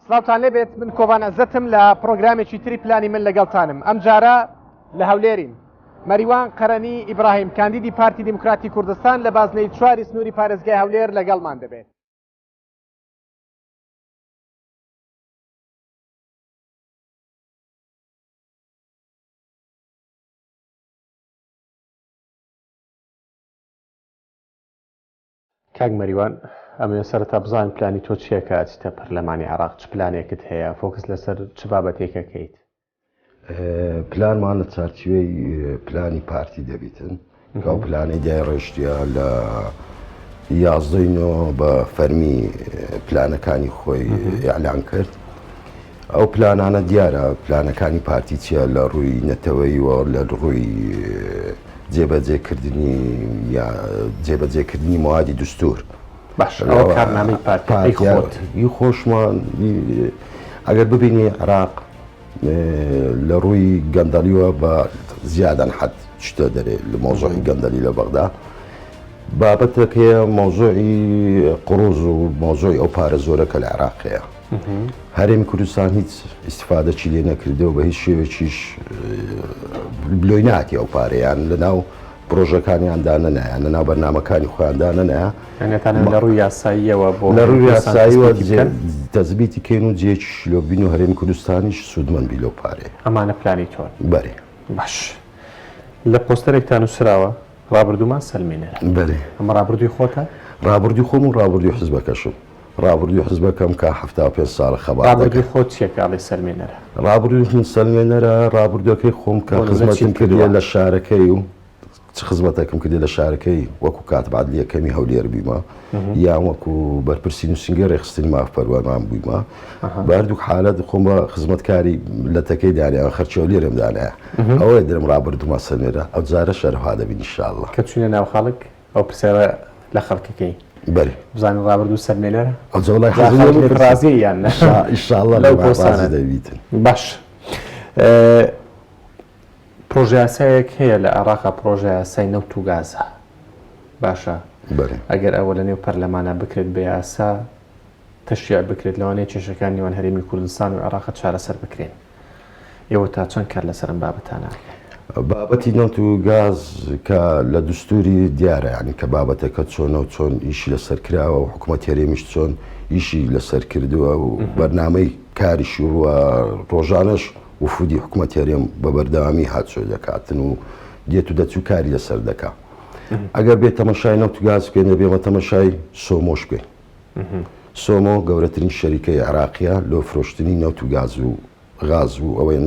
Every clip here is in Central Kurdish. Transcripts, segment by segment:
سڵاوتان لێبێت من کۆڤان عەزەتم لە پرۆگرامێکی تری پلانی من لەگەڵتانم ئەم جارە لە هەولێرین مەریوان قەرەنی ئیبراهیم کاندیدی پارتی دیموکراتی کوردستان لە بازنەی 4 سنووری پارێزگای هەولێر لەگەڵمان دەبێت. کاک مەریوان ئەمێ سەرەتا بزانین پلانی تۆ چییە کە ئەچیتە پەرلەمانی عێراق چ پلانێکت هەیە فۆکس لەسەر چ بابەتێکەکەیت؟ پلانمان لە چارچوێی پلانی پارتی دەبیتن ئەو پلانی دای ڕێشتیا لە 11 بە فەرمی پلانەکانی خۆی ئیعلان کرد. ئەو پلانانە دیارە پلانەکانی پارتی چیە لە ڕووی نەتەوەییوە لە ڕووی جێبەجێکردنی موادی دستور باش کارنامەی پارتی خۆشمان ئەگەر ببینی عێراق لە ڕووی گەندەلیوە بە زیادەن حەد شتە دەرێ لە مۆزوعی گەندەلی لە بەغدا بابەتەکەیە مۆزوعی قڕوز و مۆزوعی ئەو پارە زۆرەکە لە عێراقەیە. هەرێمی کوردستان هیچ ئیسیفادەی لێ نەکردەوە بە هیچ شێوێکیش بلۆی ناتی ئەو پارەیان لەناو پرۆژەکانیاندا نەنایە لەناو بەرنامەکانی خۆیاندا نەنایە لە ڕووی یاساییەوە بۆ لە ڕووی یاساییوە دەستبیتی کەین و جێکی شلۆبین و هەرێمی کوردستانیش سوودمەند بی لەو پارەیە. ئەمانە پلانی تۆن؟ بەێ. باش لە پۆستەرێکتان نووسراوە ڕابردوومان سەلمینەرە. بەێ. ئەمە ڕابردووی خۆتە؟ ڕابردووی خۆم و ڕابردووی حزبەکەشم. ڕابردووی حزبەکەم کە 75 ساڵە خەبات. ڕابردووی خۆت چیەکەڵی سەلمینەرە؟ ڕابردووی من سەلمێنەرە ڕابردووەکەی خۆم کە خزمەتم کردووە لە شارەکەی و خزمەتەکەم کردێ لە شارەکەی وەکو کاتب عەدلی یەکەمی هەولێر بوویمە یان وەکو بەرپرسی نووسینگە ڕێخستنی مافپەروەرمان بوویمە بەردوو حالەت خۆم بە خزمەتکاری لەتەکەی دانیان خەرچەوە لێرەم دانایە ئەوەیە دەرم ڕابردوومە سەلمێنەرە ئەو جارە شەرەها دەبین ئینشاءڵڵا کە چوونە ناو خەڵک ئەو پرسیارە لە خەڵکەکەی بەێ بزانین ڕابردوو سەلمێنەرە ئەو جەوڵای ڕازی یان ئینشاءڵڵا لەو پۆستانە دەبیتن. باش پرۆژە یاسایەک هەیە لە عێراقا پرۆژە یاسای نەوت و گازە باشە ئەگەر ئەوە لە نێو پەرلەمانە بکرێت بە یاسا تەشریع بکرێت لەوانەیە کێشەکان نێوان هەرێمی کوردستان و عێراق چارەسەر بکرێن. ئێوە تا چەند کار لەسەر ئەم بابەتانە؟ بابەتی نەوت و گاز کە لە دستوری دیارە ینی کە بابەتەکە چۆنە و چۆن ئیشی لەسەر کراوە و حکوومەت هەرێمیش چۆن ئیشی لەسەر کردووە و بەرنامەی کاریشی وە ڕۆژانەش وفودی حکوومەت هەرێم بە بەردەوامی هاتچۆ دەکاتن و دێت و دەچوو کاری لەسەر دەکا. ئەگەر بێت تەمەشای نەوت و گاز بکەین دەبێمە تەمەشای سۆمۆش بکەین. سۆمۆ گەورەترین شەریکەی عێراقیە لۆ فرۆشتنی نەوت و گاز و غاز و ئەوەی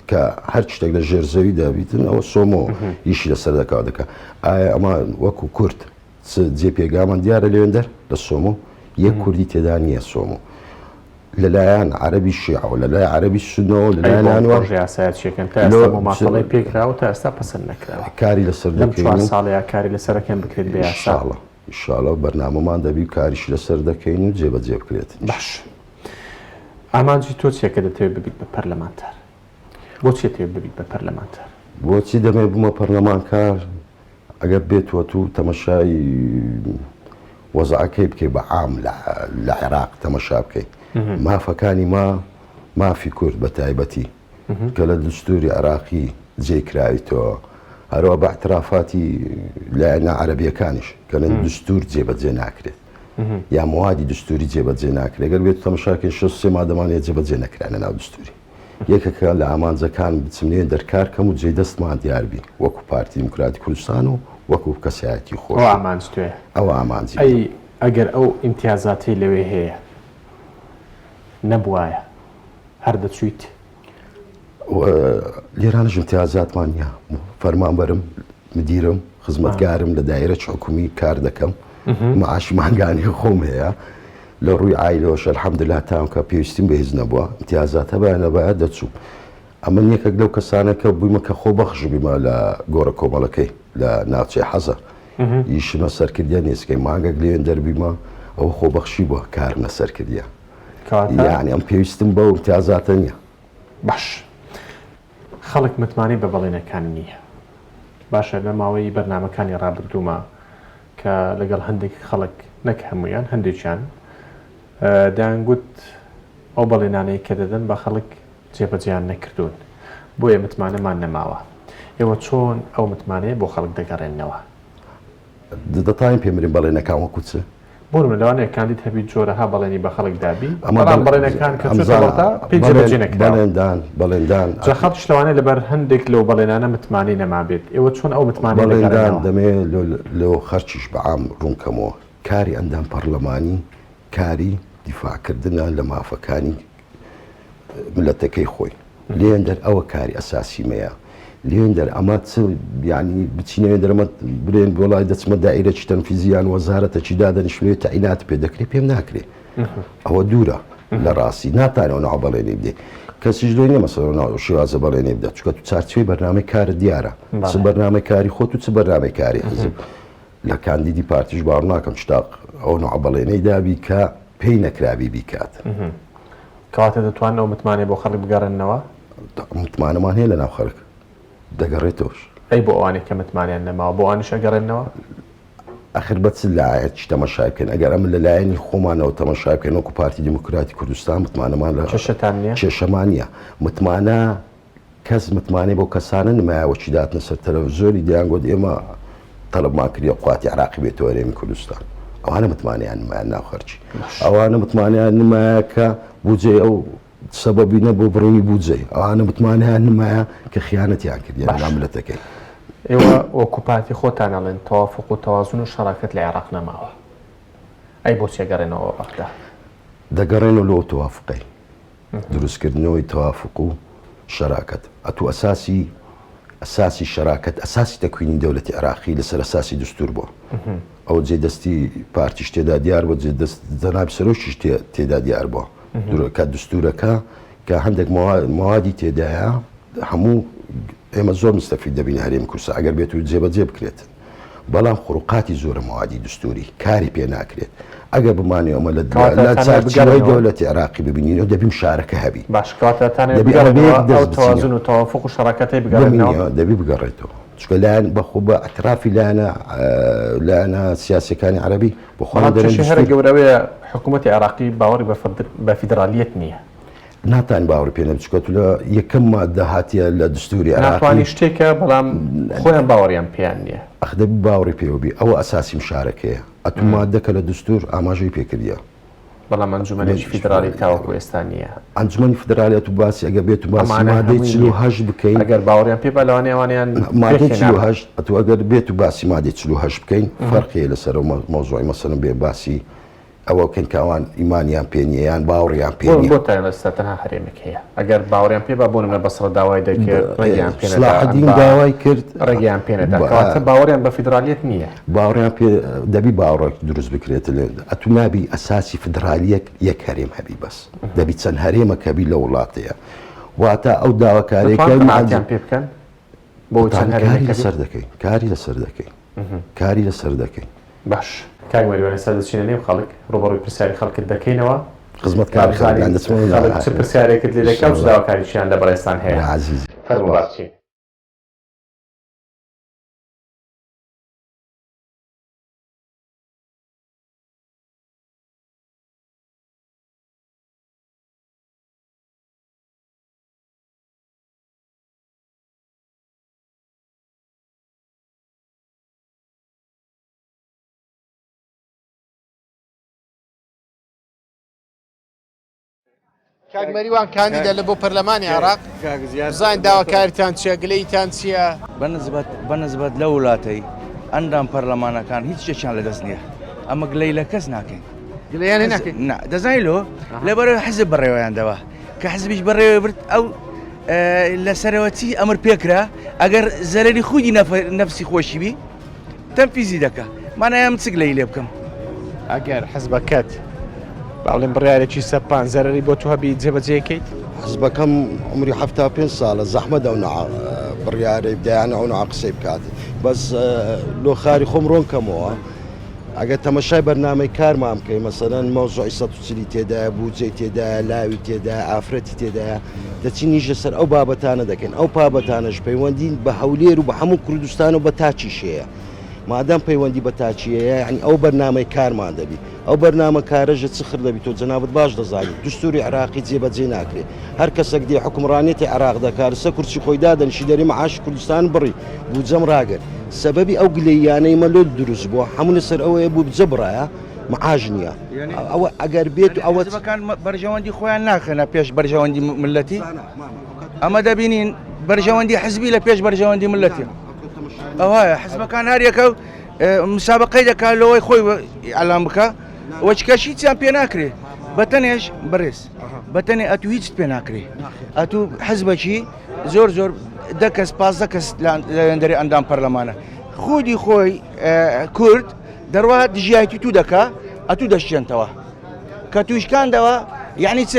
کە هەر شتێک لە ژێرزەوی دابیتن ئەوە سۆمۆ ئیشی لەسەر دەکا دەکە. ئایا ئەمە وەکو کورد جێپێگامان دیارە لێوێندەر لە سۆمۆ یەک کوردی تێدا نییە سۆمۆ لەلایەن عەرەبی شیعە و لەلای عەرەبی سونەوە لەلایەنوە یاسایەتێکن تا ئێستا ماڵی پێکراوە تا ئێستا پەسەند نەکراوە کاری لەسەر دەکەین ساڵەیە کاری لەسەرەکەم بکرێت بە یاسا ئینشاڵڵا بەرنامەمان دەبی کاریش لەسەر دەکەین و جێبەجێ بکرێت. باش ئامانجی تۆ چیەکە دەتەوێت ببیت بە پەرلەمانتار؟ بۆچی دەتەوێت ببیت بە پەرلەمانتار؟ بۆچی دەمێ بوومە پەرلەمانکار ئەگەر بێتوە تو تەمەشای وەزعەکەی بکەی بە عام لە عێراق تەمەشا بکەی مافەکانی مافی کورد بە تایبەتی کە لە دستوری عێراقی جێکراویتەوە هەروە بە اعترافاتی لایەنە عەرەبیەکانیش کە لە دستور جێبەجێ ناکرێت یا موادی دستوری جێبەجێ ناکرێت ئەگەر بێت تەمەشاکەی 6 مادەمانێت جێبەجێ نەکرانە ناو دستوری یەکەکە لە ئامانجەکان بچمنێ دەرکار کەم و جێ دەستمان دیاربی وەکو پارتی دیموکراتی کوردستان و وەکو کەسایەتی خۆش ئەوە ئامانجی ئەگەر ئەو ئیمتیازاتی لەوێ هەیە نەبوایە هەر دەچویت لێرانش امتیازاتمان نیە فەرمانبەرم مدیرم خزمەتگارم لە دایرە حکومی کار دەکەم معاش مانگانی خۆم هەیە لە ڕووی عایلەوەش ئەلحەمدوللا تام کە پێویستیم بە هیچ نەبووە امتیازات هەبایە نەبایە دەچوو ئەمە یەکێک لەو کەسانەکە بوویمە کە خۆبەخش بیمە لە گۆڕە کۆمەڵەکەی لە ناوچەی حەزە ئیشمە سەرکردیان نیستکەی مانگەک لێن دەربیمە ئەوە خۆبەخشی بووە کارمە سەرکردیە یعنی ئەم پێویستم بە امتیازاتە نییە. باش خەڵک متمانی بە بەڵێنەکان نییە باشە لە ماوەی بەرنامەکانی ڕابردوومە کە لەگەڵ هەندێک خەڵک نەک هەمویان هەندێکیان دەیانگوت ئەو بەڵێنانەی کە دەدەن بە خەڵک جێبەجیان نەکردوون بۆیە متمانەمان نەماوە ئێوە چۆن ئەو متمانەیە بۆ خەڵک دەگەڕێنەوە دەتایم پێمرین بەڵێنەکان وەکو چ بۆ لەوانەیە کاندید هەبی جۆرەها بەڵێنی بە خەڵک دابی بەڵام بەڵێنەکان کە چۆتەوەتا پێی جێبەجێ نەکراوە بەڵێندان جا خەڵکیش لەوانەیە لەبەر هەندێک لەو بەڵێنانە متمانی نەما بێت ئێوە چۆن ئەو متمانەی بەڵێندان دەگەڕێنەوە دەمێت لەو خەرچیش بەعام ڕوونکەمەوە کاری ئەندام پەرلەمانی کاری دیفاعکردنە لە مافەکانی ملەتەکەی خۆی لێندەر ئەوە کاری ئەساسی مەیە لێندەر ئەمە ینی بچینەوە دەرەمە برێن بۆڵای دەچمە دائیرەی تەنفیزیان وەزارەتە چی دادەنیشتێت تەعینات پێ دەکرێت پێم ناکرێت ئەوە دوورە لە ڕاستی ناتانەوە ناو بەڵێنێ بدێ کەسیش لێ نیە مەسەڵەن شێوازە بەڵێنێ بدات چونکە تو چارچوەی بەرنامەی کارە دیارە چ بەرنامەی کاری خۆت و چ بەرنامەی کاری حزب لە کاندیدی پارتیش باوەڕ ناکەم شتاق ئەو نوع بەڵێنەی دابی کە پێی نەکراوی بیکات کەواتە دەتوانن ئەو متمانێ بۆ خەڵک بگەڕێنەوە متمانەمان هەیە لە ناو خەڵک دەگەڕێتەوەش ئەی بۆ ئەوانێک کە متمانیان نەماوە بۆ ئەوانیش ئەگەڕێنەوە ئەخر بەچ لایەتی تەماشای بکەن ئەگەر ئەمە لە لایەنی خۆمانەوە تەماشای بکەن وەکو پارتی دیموکراتی کوردستان متمانەمان لە کێشەتان نییە کێشەمان نیە متمانە کەس متمانەی بۆ کەسانە نمایەوەچی داتنە سەر تەلەڤیزۆری دەیان گوت ئێمە تەڵەبمان کردی قواتی عراقی بێتەوە هەرێمی کوردستان ئەوانە متمانیان نمایان ناو خەرچی ئەوانە متمانیان نمایە کە بودجێ ئەو سەبەبی نە بۆ بڕێنی بودجێ ئەوانە متمانیان نمایە کە خیانەتیان کردیان لە ملەتەکەی ئێوە وەکو پارتی خۆتان ئەڵێن تەوافق و تەوازن و شەراکەت لە عێراق نەماوە ئەی بۆچی ئەگەڕێنەوە وەقتدا دەگەڕێنەوە لەوە تەوافقەی دروستکردنەوەی تەوافق و شەراکەت ئەتوو ئەساسی شەراکەت ئەساسی تەکوینی دەوڵەتی عێراقی لەسەر ئەساسی دستور بووە ئەو جێ دەستی پارتیش تێدا دیار بۆ جەناب سەرۆکیش تێدا دیار بووە کە دستورەکە کە هەندێک موادی تێدایە هەموو ئێمە زۆر مستەفید دەبین هەرێمی کوردستان ئەگەر بێت و جێبەجێ بکرێت بەڵام خوڕوقاتی زۆرە موادی دستوری کاری پێ ناکرێت ئەگەر بمانێەوە لە چارچێوەی دەوڵەتی عێراقی ببینینەوە دەبیم شارەکە هەبی تەوازن و تەوافق و شەراکەتەی بگەڕێنەوە دەبی بگەڕێتەوە چکە لایەن بەخۆ بە ئەترافی لایەنە سیاسەکانی عەرەبی بۆ خۆیان هەرە گەورەوەیە حکوومەتی عێراقی باوەڕی بە فیدرالیەت نییە ناتان باوەڕ پێ نەبچکەوت لە یەکەم مادە هاتیە لە دستوری عێراقی ناتوانی شتێکە بەڵام خۆیان باوەڕیان پێیان نییە ئەخدەبی باوەڕی پێوەبی ئەوە ئەساسی مشارەکەیە ئەتو مادەکە لە دستور ئاماژەی پێکردیە بەڵام ئەنجومەنێکی فیدرالی تاوەکو ئێستا نییە ئەنجومەنی فیدرالیەت و باسی ئەگە بێت و باسی مادەی 48 بکەین ئەگەر باوەڕیان پێ بەلەوانێوانیان مادەی 48 ئەتو ئەگەر بێت و باسی مادەی 48 بکەین فەرقی لەسەر مۆزوعی مەسەڵەن بێ باسی ئەوە بکەن کە ئەوان ئیمانیان پێ نیە یان باوەڕیان پێ نییە بۆ تا ئێستا تەنها هەرێمێک هەیە ئەگەر باوەڕیان پێ بە بۆ نمونە بەسڕە داوای دەکرد ڕێگەیان پێ سلاحەدین داوای کرد ڕێگەیان پێ نەدا کەواتە باوەڕیان بە فیدرالیەت نییە باوەڕیان پێ دەبی باوەڕێک دروست بکرێت لێ ئەتو نابی ئەساسی فیدرالیەک یەک هەرێم هەبی بەس دەبی چەند هەرێمەک هەبی لە وڵاتەیە واتە ئەو داواکاریەکەیان پێ بکەن بۆ چەند کاری لەسەر دەکەین کاری لەسەر دەکەین کاری لەسەر دەکەین باش کاگوێنە سەر دەچینە نێو خەڵک ڕۆبەڕووی پرسیاری خەڵکت دەکەینەوە خزمەت کاری خەڵکیان دەچێت چ پرسیارێکت لێ دەکەم چ داواکاریشیان لە بەڕێستان هەیە عەزیزی فەرمووبارچین کاگمەریوان کاندیدە لە بۆ پەرلەمانی عێراق زان داواکاریتان چیە گلەیتان چییە بەنسبەت لە وڵاتەی ئەندام پەرلەمانەکان هیچ شتێکیان لەدەست نییە ئەمە گلەی لە کەس ناکەین گلەیان ناکەین دەزانیلۆ لەبەرەوەی حزب بەڕێوەیاندەوە کە حزبیش بەڕێوە برد ئەو لە سەرەوەتی ئەمر پێکرا ئەگەر زەرەری خودی نەفسی خۆشیبی تەنفیزی دەکە مانایە من چ گلەی لێ بکەم ئەگەر حزبەکەت باڵێن بڕیارێکی سەپان زەرەری بۆ تو هەبی جێبەجێکەیت حزبەکەم عمری 75 ساڵە زەحمە دەونە بڕیارەی بدایانە ئەو قسەی بکات بەس لۆ خاری خۆم ڕۆنکەمەوە ئەگەر تەمەشای بەرنامەی کارمان بکەین مەسەلەن مەوزوعی 140 تێدایە بودجەی تێدایە لاوی تێدایە ئافرەتی تێدایە دەچین نیژە سەر ئەو بابەتانە دەکەین ئەو بابەتانەش پەیوەندین بە هەولێر و بە هەموو کوردستان و بە تاچیشەیە مادەم پەیوەندی بە تاچیەیە یعنی ئەو بەرنامەی کارمان دەبی ئەو بەرنامە کارەژە چخر دەبی تۆ جەنابەت باش دەزانانی دستوری عراقی جێبەجێ ناکرێ هەر کەسێک دێ حکومڕانێتی عراق دەکار سە کورسی خۆی دادەنشی دەری مەعاش کوردستان بڕی بوجەم ڕاگەر سەبەبی ئەو گلەیانەی مەلۆ دروست بووە هەموو لەسەر ئەوەیە بوو بجە بڕایە معاش نییە ئەوە ئەگەر بێت و ئەوە حزبەکان بەرژەوەندی خۆیان ناخێنە پێش بەرژەوەندی ملەتی ئەمە دەبینین بەرژەوەندی حزبی لە پێش بەرژەوەندی ملەتی ئەوە حزبەکان هەریەکە مسابقەی دەکات لەوەی خۆی ئەلام بکە وەچکەشی چیان پێ ناکرێ بەتەنێش بەڕێز بەتەنێ ئەتو هیچ پێ ناکرێ ئەتو حزبەکی زۆر زۆر دە کەس 15 کەس لەندەری ئەندام پەرلەمانە خودی خۆی کورد دەڕوا دژایەتی تو دەکا ئەتو دەشتێنتەوە کە تویشکاندەوە یعنی چ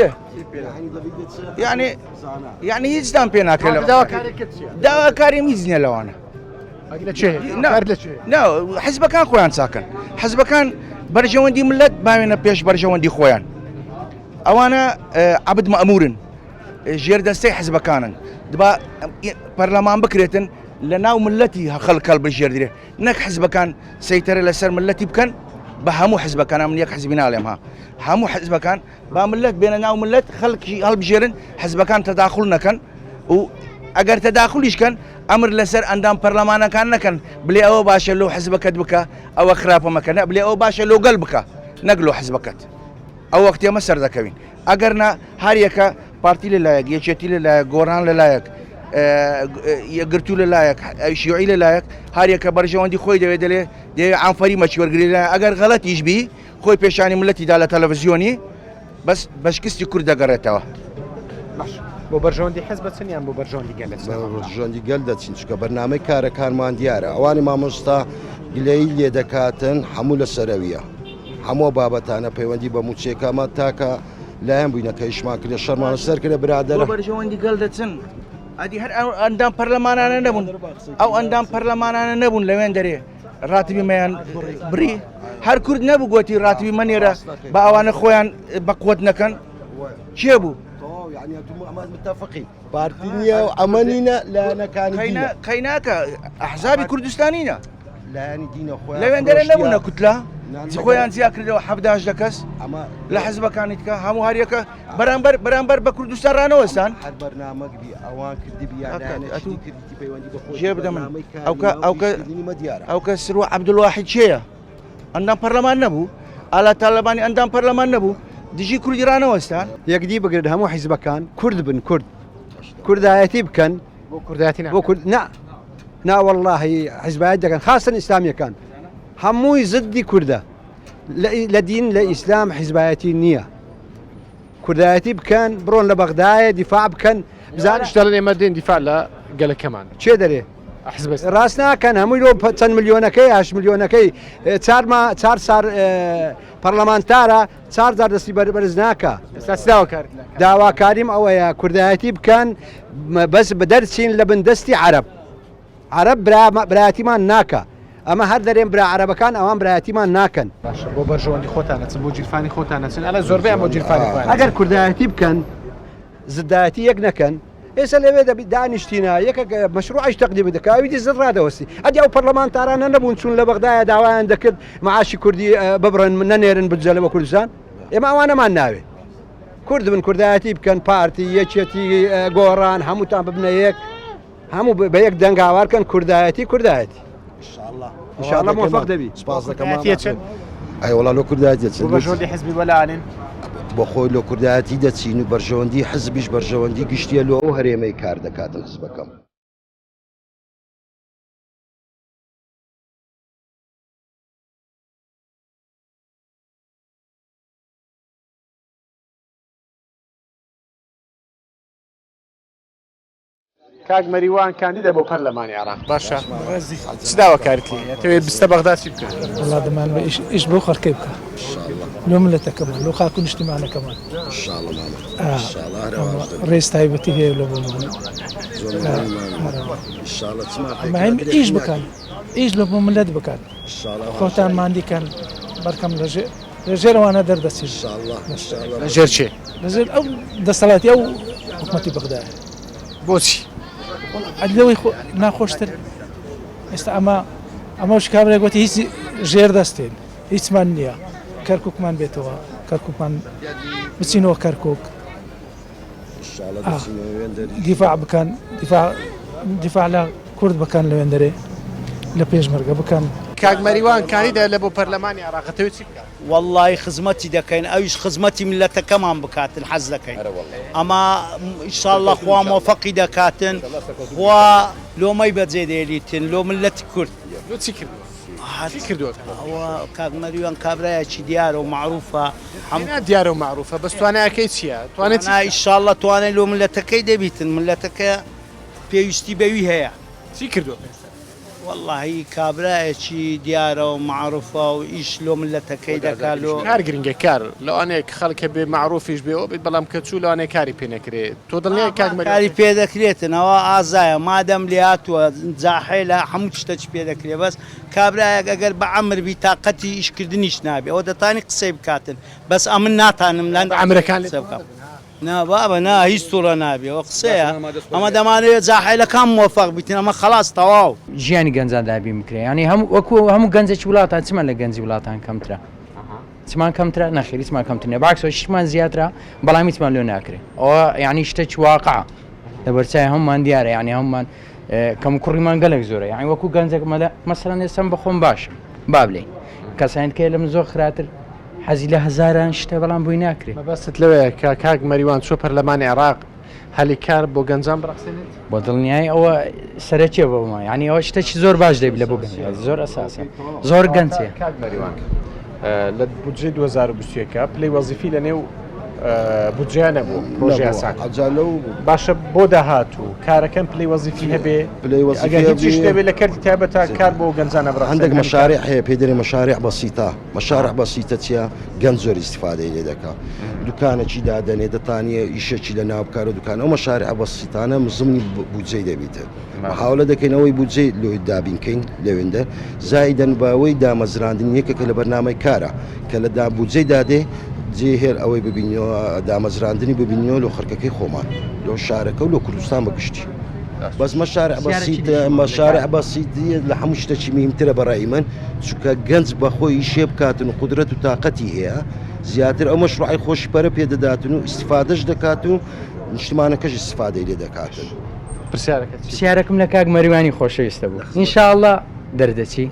یعنی هیچدان پێ ناکرێت داواکاری هیچ نییە لەوانە حزبەکان خۆیان چاکەن حزبەکان بەرژەوەندی ملت باوێنە پێش بەرژەوەندی خۆیان ئەوانە عەبد مەئمورن ژێردەستەی حزبەکانن دبا پەرلەمان بکرێتن لە ناو ملەتی خەڵک هەڵبژێردرێ نەک حزبەکان سەیتەرە لەسەر ملەتی بکەن بە هەموو حزبەکان من یەک حزبی ناڵێم ها هەموو حزبەکان با ملت بێنە ناو ملت خەڵکی هەڵبژێرن حزبەکان تەداخڵ نەکەن و ئەگەر تەداخلیشکەن ئەمر لەسەر ئەندام پەرلەمانەکان نەکەن بڵێ ئەوە باشە لەو حزبەکەت بکە ئەوە خراپە مەکە نە بڵێ ئەوە باشە لەو گەل بکە نەک لەو حزبەکەت ئەو وەختێمە سەر دەکەوین ئەگەر نە هەریەکە پارتی لەلایەک یەکێتی لەلایەک گۆڕان لەلایەک یەکگرتو لەلایەک شیوعی لەلایەک هەریەکە بەرژەوەندی خۆی دەوێت دەڵێ دەوێت ئەنفەری مەچوەرگری لایە ئەگەر غەڵەتیش بی خۆی پێشانی ملەتیدا لە تەلەڤیزیۆنی بەس بەشکستی کورد دەگەڕێتەوە بۆ بەرژەوەندی حزب چنیان بۆ بەرژەوەندی گەل بەرژەوەندی گەل دەچین چکە بەرنامەی کارەکانمان دیارە ئەوانی مامۆستا گلەی لێ دەکاتن هەموو لە سەرەویە هەموو بابەتانە پەیوەندی بە موچێکامە تاکە لایەن بووینەکە ئیشمان کرێ شەرمانە سەر کرێ برادەرە بەرژەوەندی گەل دەچن ئەدی هەر ئەندام پەرلەمانانە نەبوون ئەو ئەندام پەرلەمانانە نەبوون لەوێن دەرێ ڕاتبی مەیان بڕی هەر کورد نەبوو گوتی ڕاتبی مەنێرە بە ئەوانە خۆیان بەقوت نەکەن چێ بوو متفقی پارتی نییە و ئەمەنینە لایەنەکانی قەیناکە ئەحزابی کوردستانینە لایەنی دینە خۆیان لەوێن دەرە نەبوونە کوتلا خۆیان زیا کردەوە 17 کەس لە حزبەکانی دیکە هەموو هەریەکە بەرامبەر بە کوردستان ڕانەوەستان هەر بەرنامەک بی ئەوان کردی ژێ بدەمن ئەو کە سروە عەبدولواحید چێیە ئەندام پەرلەمان نەبوو ئالا تالەبانی ئەندام پەرلەمان نەبوو دژی کوردی ڕانەوەستان یەکدی بگرێت هەموو حیزبەکان کورد بن کوردایەتی بکەن بۆ کوردایەتی بۆ کورد ناوەڵڵاهی حیزبایەت دەکەن خاصن ئیسلامیەکان هەمووی زدی کووردە لە دین لە ئیسلام حیزبایەتی نییە کوردایەتی بکەن بڕۆن لە بەغدایە دیفاع بکەن بزان شتەڵن ئێمە دێن دیفاع لە گەلەکەمان چێ دەرێ ڕاست ناکەن هەمووی لۆ چەند ملیۆنەکەی 8 ملیۆنەکەی 4 سار پەرلەمانتارە 4 دەستی بەرز ناکە داواکاریم ئەوەیە کوردایەتی بکەن بەس بە دەرچین لە بندستی عەرەب برایەتیمان ناکە ئەمە هەر دەرێن برا عەرەبەکان ئەوان برایەتیمان ناکەن بۆ بەرژەوەندی خۆتانە چن بۆ جیرفانی خۆتانە چن ئەلە زۆربیان بۆ جیرفانی ئەگەر کوردایەتی بکەن زدایەتی یەک نەکەن ئێستا لەوێ دەبی دانیشتینە یەکە مەشروعیش تەقدیم دەکاویدی زر ڕادەوەستی ئەدی ئەو پەرلەمانتارانە نەبوون چون لە بەغدایە داوایان دەکرد معاشی کوردی ببڕن نەنێرن بجە لەوە کوردستان ئێمە ئەوانەمان ناوێت کورد بن کوردایەتی بکەن پارتی یەکێتی گۆڕان هەمووتان ببنە یەک هەموو بە یەک دەنگاوارکەن کوردایەتی انشاءالله موفق دەبی سپاس دەکەم ئەی وەڵا لۆ کوردایەتی دەچین بەرژەوەندی حزبی وەلایەنن بۆ خۆی لۆ کوردایەتی دەچین و بەرژەوەندی حزبیش بەرژەوەندی گشتیە لۆ ئەو هەرێمەی کار دەکاتن حزبەکەم کاک مەریوان کاندیدە بۆ پەرلەمانی عێراق باشە چ داواکاریت لێ دەوێت بستە بەغدا چی بکەن والله دەمان بە ئیش بۆ خەڵکەی بکە لۆ ملەتەکەمان لۆ خاک و نیشتیمانەکەمان ڕێز تایبەتی هەیە لە بۆمان ئیش بکەن ئیش لە بۆ ملەت بکەن خۆتان ماندیکەن بەرکەم لەژێرەوانە دەردەچین لەژێر چێ لەژێر ئەو دەسەڵاتی ئەو حکومەتی بەغدایە بۆچی لەوەی ناخۆشتر ئێستا ئەمە شکابرێک گوتی هیچ ژێر دەستێن هیچمان نییە کەرکووکمان بێتەوە کەرکووکمان بچینەوە کەرکک دیفاع بکەن دیفاع لە کورد بکەن لەوێندەرێ لە پێشمەرگە بکەن کاک مەریوان کاندیدا لە بۆ پەرلەمانی عێراقەتەوە چی بکات؟ والله خزمەتی دەکەین ئەویش خزمەتی ملەتەکەمان بکاتن حەز دەکەین ئەما ئینشاءالله خوا مۆفەقی دەکاتن خوا لۆمەی بەجێ دێریتن لۆ ملەتی کورد چی کردووە؟ ئەوە کاک مەریوان کابرایەکی دیارە و معروفە هەموو دیارە و معروفە بەس توانایەکەی چییە؟ توانێت ئینشاءالله توانێت لۆ ملەتەکەی دەبیتن ملەتەکە پێویستی بەوی هەیە چی کردووە؟ واللهی کابرایەکی دیارە و معروفە و ئیش لۆ ملەتەکەی دەکالۆ کار گرنگە کار لەوانەیە خەڵکە بێ معروفیش بێەوە بێت بەڵام کە چوو لەوانەیە کاری پێ نەکرێت تۆ دڵنیای کاک مەریوان کاری پێ دەکرێتنەوە ئازایە مادەم لێ هاتووە جاحی لە هەموو شتەی پێ دەکرێت بەس کابرایەک ئەگەر بە عەمر تااقەتی ئیشکردنیش نابێ ئەوە دەتانی قسەی بکاتن بەس ئەمن ناتانم لەن ئەمریکان نا بابە نا هیچ تووڕە نابێەوە قسەیە ئەمە دەمانەوێت جاحیلەکان مۆفەق بیتن ئەمە خلاص تەواو ژیانی گەنجان دابی بکرێ ینی وەکو هەموو گەنجێکی وڵاتان چمان لە گەنجی وڵاتان کەمترە چمان کەمترە نەخێری چمان کەمترێ باکسەوە شتمان زیاترە بەڵامی چمان لێ ناکرێت ئەوە یعنی شتێکی واقع لەبەرچای هەمومان دیارە یعنی هەمومان کەم کوڕیمان گەلێک زۆرە یعنی وەکو گەنجێک مەسەڵەن ئێستا بەخۆم باشم با بڵێ کەسانیت کە لەم زۆر خراتر حەزی لە هەزاران شتە بەڵام بۆی ناکرێت بەست لەوەیە کە کاک مەریوان چۆ پەرلەمانی عێراق هەلی کار بۆ گەنجان بڕخسێنێت بۆ دڵنیایی ئەوە سەرەکیە بۆمە ینی ئەوە شتێکی زۆر باش دەبی لە بۆ گەنج زۆر ئەساسە زۆر گەنجێ کاک مەریوان لە بودجێ 2021 پلەی وەزیفی لە نێو بودجیان نەبوو پرۆژه یاساک باشە بۆ داهاتوو کارەکەم پلەی وەزیفی هەبێ ئەگەر هیچ شتێ لە کەرتی تایبەتە کار بۆ گەنجانە بڕ عندك مشاريع هي بيدري مشاريع بسيطة مشاريع بسيطة تيا جنزور استفادة إلى ذكاء دكانة شيء دادني دتانية إيش شيء لنا بكارو دكانة ومشاريع بسيطة أنا مزمني بودجي دبيته محاولة دكين أوي بودجي لو دابين كين لو عنده زائدا باوي دا مزراندين يك كل برنامج كارا كل دا بودجي داده جيهر أوي ببينيو دا مزراندني ببينيو لو خرككي خومان لو شاركة ولو كردستان بقشتي بس مشاريع بسيطة لحمش تشي ميمترة برأيمن شو كجنز بخوي شيب كاتن قدرته وطاقتي هي زيادة أو مشروعي خوش برا بيداتنو استفادهش دكاتو اجتماعنا كش استفادة إلى دكاتن پرسیارەکەم لە کاک مەریوانی خۆشەویستە بوو ئینشاءالله دەردەچی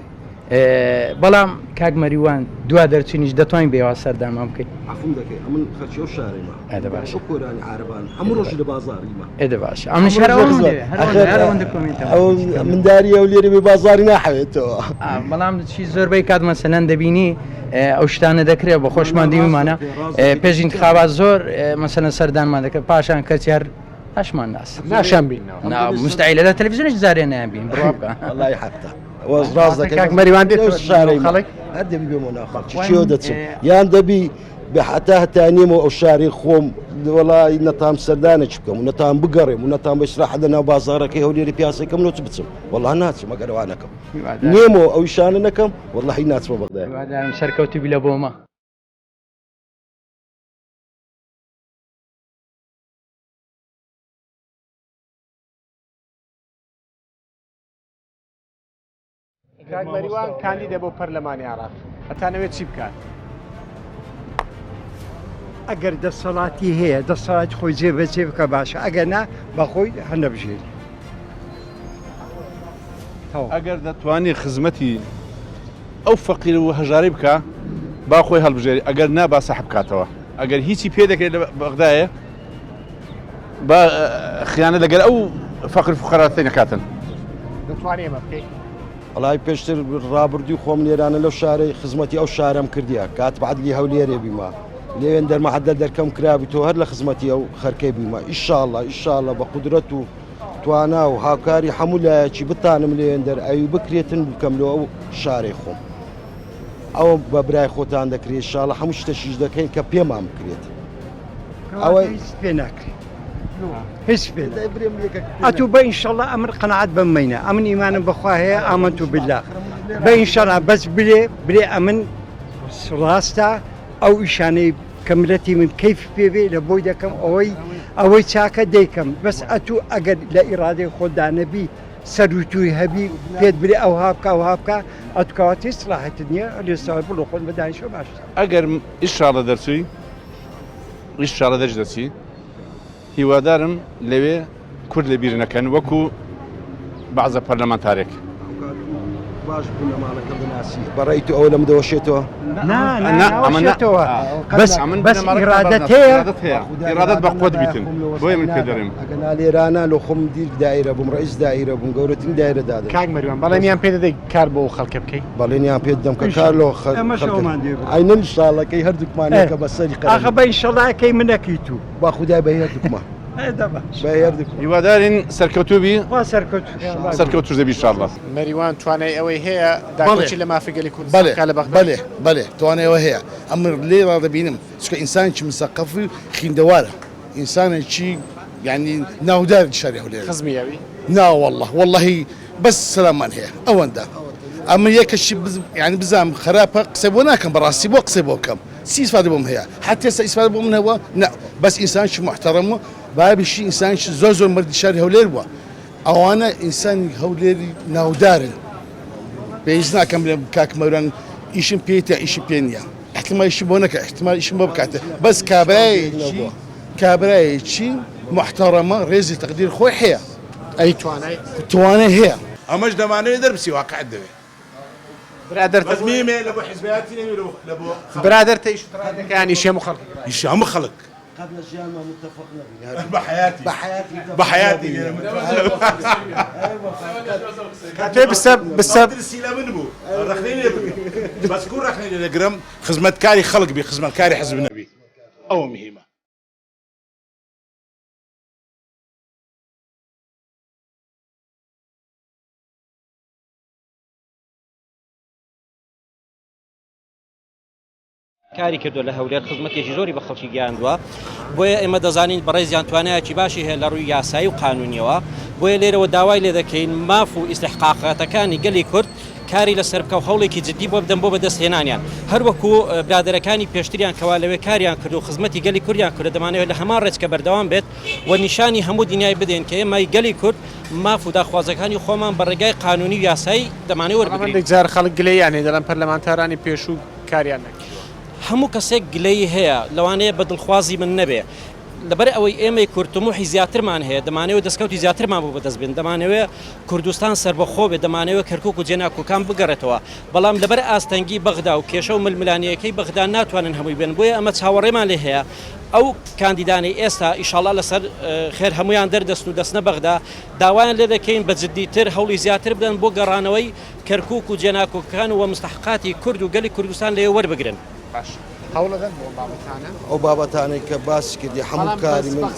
بەڵام کاک مەریوان دوا دەرچینیش دەتوانین بێەوە سەردامان بکەیت عفو دەکەی ئەمن خەرچی ئەو شارێمە ئەدە باش کۆرانی عارەبان هەموو ڕۆژ لە بازاڕیمە ئێدە باش ئەم منداری ئەو لێرە بێ بازاری ناحەوێتەوە بەڵام چی زۆربەی کات مەسەلەن دەبینی ئەو شتانە دەکرێت بە خۆشمان دیویمانە پێش انتخابات زۆر مەسەلەن سەردانمان دەکرێت پاشان کەچی هەر هەشمان ناس ناشان بینەوە مستعیلە لە تەلەڤیزیۆنش زارێ نایبین بڕوا بکە والله حقا وەز کاک مەریوان دێت شارەی خەڵک هەر دەبی بێ مۆناخەڵ چیۆ دەچم یان دەبی بحتا هەتانیمەوە ئەو شاری خۆم وڵی نەتام سەردانە چ بکەم و نەتان بگەڕێم و نەتان بەشراح دەناو بازارەکەی هەولێری پیاسەکەم نۆ چ بچم وەڵا ناچم ئەگەرەوانەکەم نێمەوە ئەو شانە نەکەم وەڵی ناچمە بەغداد سەرکەوتی بی لە بۆمە کاک مەریوان کاندیدا بۆ پەرلەمانی عێراق ئەتانەوێت چی بکات؟ ئەگەر دەسەڵاتی هەیە دەسەڵاتی خۆی جێبەجێ بکە باشە ئەگەر نا بەخۆی هەنەبژێری ئەگەر دەتوانێت خزمەتی ئەو فەقیر و هەژاری بکە با خۆی هەڵبژێری ئەگەر نا با سەحب بکاتەوە ئەگەر هیچی پێ دەکرێت لە بەغدایە با خیانە لەگەر ئەو فەقیر فوقەراتی نەکاتن دەتوانێ ئەمە بکەیت وڵای پێشتر ڕابردووی خۆم لێرانە لەو شارەی خزمەتی ئەو شارەم کردیە کات بەعەدلی هەولێرێ بیمە لێوێن دەرمەحەدە دەرکەم کرابی تۆ هەر لە خزمەتی ئەو خەرکەی بیمە ئیشاءڵڵە بە قودرەت و توانا و هاوکاری هەموو لایەکی بتانم لێوێن دەر ئەوی بکرێتن بکەم لەوە ئەو شارەی خۆم ئەوە بە برای خۆتان دەکرێت ئیشاءڵڵە هەموو شتەشیش دەکەین کە پێمان بکرێت ئەوە پێ ناکرێت هیچ پێ ئەتوو بە ئینشەڵڵە ئەمر قەنەعەت بممەینە ئەمن ئیمانم بەخوا هەیە ئامەنتو بالله بە ئینشەڵڵا بەس برێ ئەمن ڕاستە ئەو ئیشانەی کە ملەتی من کەیف پێوێ لە بۆی دەکەم ئەوەی چاکە دەیکەم بەس ئەتوو ئەگەر لە ئیرادەی خۆدا نەبی سەروتوی هەبی پێت برێ ئەو هاابکە و هاابکە ئەتکاتی سلاحت نییە لێستا بڵ خۆن بەدانیشە باش ئەگەر ئیشاڵە دەرچووی ئیشاڵە دەش دەچی هیوادارم لەوێ کورد لە بیر نەکەن وەکو بەعزە پەرلەمانتارێک باش بوونە ماڵەکە بناسی بەڕێی تو ئەو لەم دەوەشێتەوە ناوەشێتەوە بەس ئیرادەت هەیە ئیرادەت بە قوت بیتن بۆیە من پێ دەڕێم ئەگەنا لێرانە لە خۆم دیر دایرە بووم ڕئیس دایرە بووم گەورەترین دایرە دادە کاک مەریوان بەڵێنیان پێ دەدەی کار بۆ خەڵکە بکەیت بەڵێنیان پێ دەم کە کار لۆ ئەینەن شاڵەکەی هەردووکمانەکە بەسەری ئاخە بە ئینشەڵاکەی منەکەی تو با خودای بە هەردووکمان هیوادارین سەرکەوتوبی سەرکەوتوش دەبی شاڵە مەریوان توانای ئەوەی هەیە داچی لە مافیگەلی بەێ بەێ توانەوە هەیە ئەمر لێ ڕادەبینم چکە ئینسانێکی مسەقفی خیندەوارە ئینسانێکی ینی ناودار شاری هەولێر خزمیەوی ناوەله واللهی بەس سەلامان هەیە ئەوەندە ئەمە یەکەشی ینی بزانام خراپە قسە بۆ ناکەم بەڕاستی بۆ قسە بۆ بکەم سیسفادە بۆم هەیە حتێستا ئیسفاد بۆ منەوە بەس ئینسانشی محتەرەمە بابیشی ئینسانشی زۆر مردی شاری هەولێر بووە ئەوانە ئینسانی هەولێری ناودارن پێویست ناکەم لێ کاک مەوران ئیشم پێیتە ئیشی پێ نییە احتمالیشی بۆ نەکە احتمالیشم بۆ بکاتە بەس کابرایەکی محتەرەمە ڕێزی تەقدیر خۆی هەیە ئەی توانای هەیە ئەمەش دەمانەوێت دەربسی واقعەت دەوێت برادەرمێ لە بۆ حیزبیاتی لە بۆ برادەر تەیشتەکانی شێم و خەڵک هیشام خەڵک قبل الجيان ما متفق بحياتي بسبب بس كون رخني للجرم خدمتكاري خلق بي خدمتكاري حزب النبي او مهمه کاری کردو لە هەولێر خزمەتێکی زۆری بە خەڵکی گەیاندووە بۆیە ئێمە دەزانین بەڕێزیان توانایەکی باشی هەیە لە ڕووی یاسایی و قانونیەوە بۆیە لێرەوە داوای لێ دەکەین ماف و ئیستحقاقاتەکانی گەلی کورد کاری لەسەر بکە و هەوڵێکی جدی بۆ بدەن بۆ بەدەستهێنانیان هەروەکو برادەرەکانی پێشتریان کەوا لەوێ کاریان کرد و خزمەتی گەلی کوردیان کرد دەمانەوێت لە هەمان ڕێچکە بەردەوام بێت و نیشانی هەموو دنیای بدەین کە ئێمە گەلی کورد ماف و داخوازەکانی خۆمان بە ڕێگای قانونی و یاسایی دەمانێت وەربگرین جار خەڵک گلەیانێ دەڵێن پەرلەمانتارانی پێشوو کاریان نەکرد هەموو کەسێک گلەی هەیە لەوانەیە بە دڵخوازی من نەبێ لەبەر ئەوەی ئێمەی کورتموحی زیاترمان هەیە دەمانەوە دەستکەوتی زیاترمان بۆ بەدەست بێن دەمانەوێت کوردستان سربەخۆ بێت دەمانەوێت کەرکووک و جێناکۆکان بگەڕێتەوە بەڵام لەبەر ئاستەنگی بەغدا و کێشە و ململانیەکەی بەغدا ناتوانن هەمووی بێن بۆیە ئەمە چاوەڕێمان لێ هەیە ئەو کاندیدانی ئێستا ئیشاڵا لەسەر خێر هەمویان دەردەست و دەستنە بەغدا داوایان لێ دەکەین بە جددیتر هەوڵی زیاتر بدەن بۆ گەڕانەوەی کەرکووک و جێناکۆکان و مستحقاتی کورد و گەلی کوردستان لێ وەربگرن ئەو بابەتانەی کە باس کردی هەموو کاری من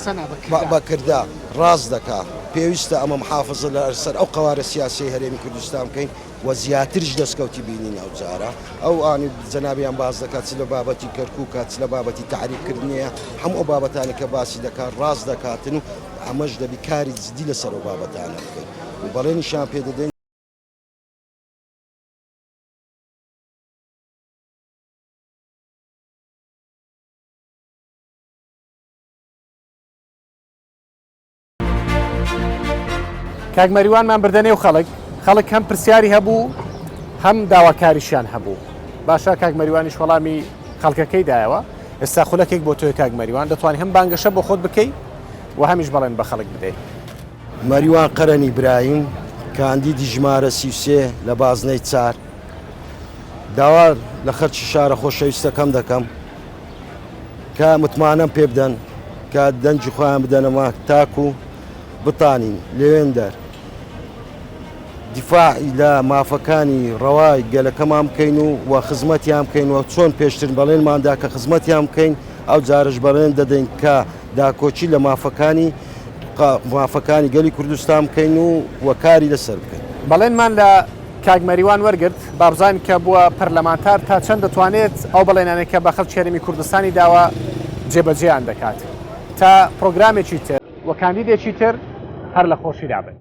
بەکردا ڕاست دەکا پێویستە ئەمە محافظە لە سەر ئەو قوارە سیاسی هەرێمی کوردستان بکەین و زیاترش دەستکەوتی بینین ئەو جارە ئەو ئانی جەنابیان باز دەکات لە بابەتی کەرکووک کات لە بابەتی تعریفکردنیە هەموو ئەو بابەتانی کە باسی دەکات ڕاست دەکاتن و ئەمەش دەبی کاری جدی لەسەر ئەو بابەتانە بکەین و بەڵێنیشان پێ دەدەین کاک مەریوانمان بردەنێ و خەڵک هەم پرسیاری هەبوو هەم داواکاریشیان هەبوو باشە کاک مەریوانیش وەڵامی خەڵکەکەی دایەوە ئێستا خولەکێک بۆ تۆی کاک مەریوان دەتوانانی هەم بانگەشە بۆ خۆت بکەیت و هەمیش بەڵێن بە خەڵک بدەیت مەریوان قەرەنی برایم کاندیدی ژمارە 33 لە بازنەی 4 داوا لە خەرچی شارە خۆشەویستەکەم دەکەم کە متمانەم پێ بدەن کە دەنجی خۆیان بدەنەوە تاکو بتانین لێوێن دەر دیفاعی لە مافەکانی ڕەوای گەلەکەمان بکەین و خزمەتیان بکەین و چۆن پێشتر بەڵێنماندا کە خزمەتیان بکەین ئەو جارش بەڵێن دەدەین کە داکۆچی لە مافەکانی گەلی کوردستان بکەین و وەکاری لەسەر بکەین بەڵێنمان لە کاک مەریوان وەرگرت بابزان کە بووە پەرلەمانتار تا چەند دەتوانێت ئەو بەڵێنانێک کە بە خەڵکی هەرێمی کوردستانی داوە جێبەجێیان دەکات تا پرۆگرامێکی تر و کاندیدێکی تر هەر لە خۆشی دابێت